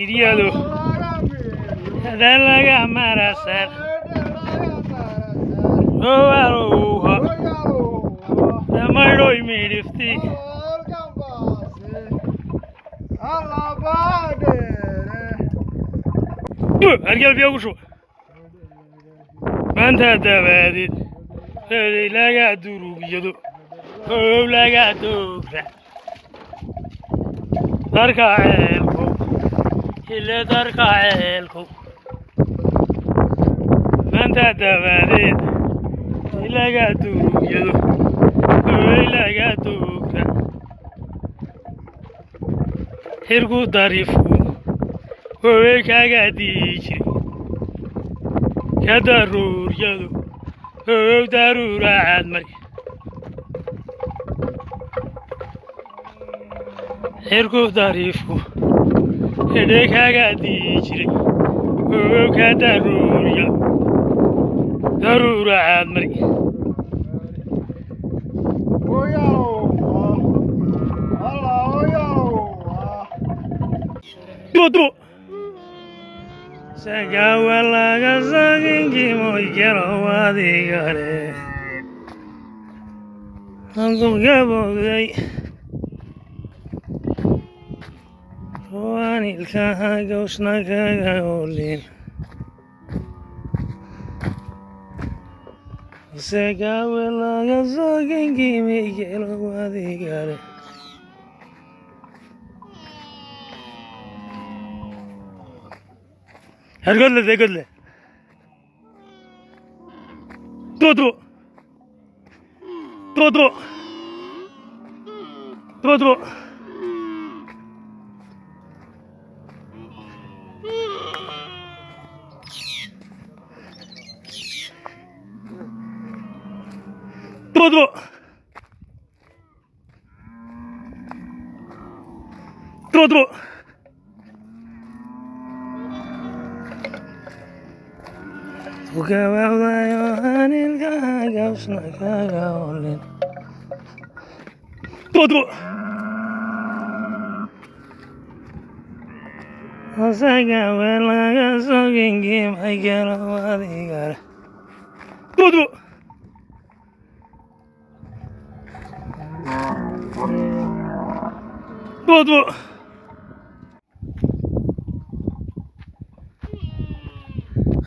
Idiado. Dalaga marasar. Ovaruha. Namaro imirifti. Ergel bir yokuşu. Ben de devedim. Öyle duruyordu. Öyle duruyordu. Darka elko. Hile darka elko. Ben de devedim. Öyle duruyordu. Öyle duruyordu. Hergu darifu. Öyle kagadici. Kadarur yadu. Öyle darur admari. Hergu darifu. Hede kagadici. Öyle kadarur yadu. Darur admari. Tuh. Segala kasangin kimo ikero wadigare. Angkum gabodai. Roanil kahaga usnakaga olin. Segala kasangin kimo ikero wadigare. Her gözle de gözle. Todo. Todo. Todo. Todo. Todo. Ukawawdayo anil kaga usnakaga olin. Todo. Asaga welaga sogingi maigero wadigare. Todo. Todo.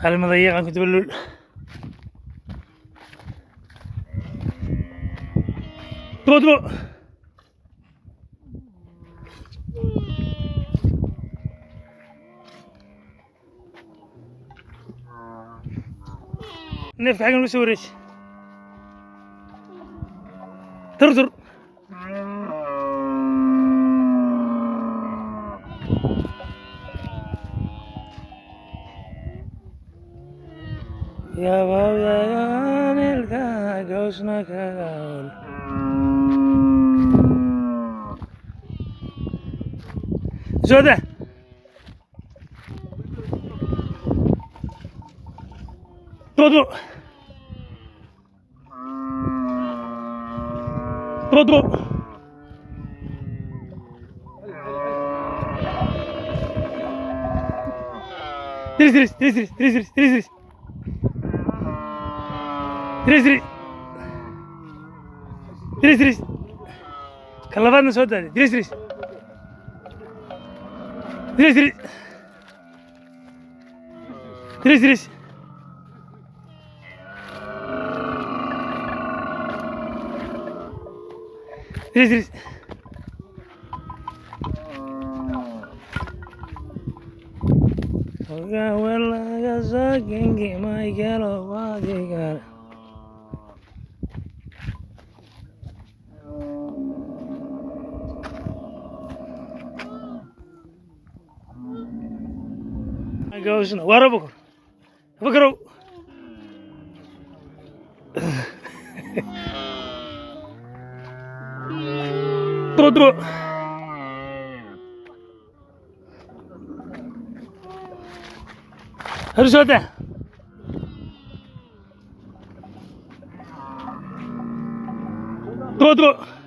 هل مضيعة كنت بقول تودو نفتح حاجة نسوي ترتر يا بابا يا نلقى جوزنا كاول زوده todo todo Tris Kalaban soda. Tris. Oga wala gazagengi mai gelo wadigar. Gawsna wara bokor. Bokoro. Todo. Harus ada. Todo.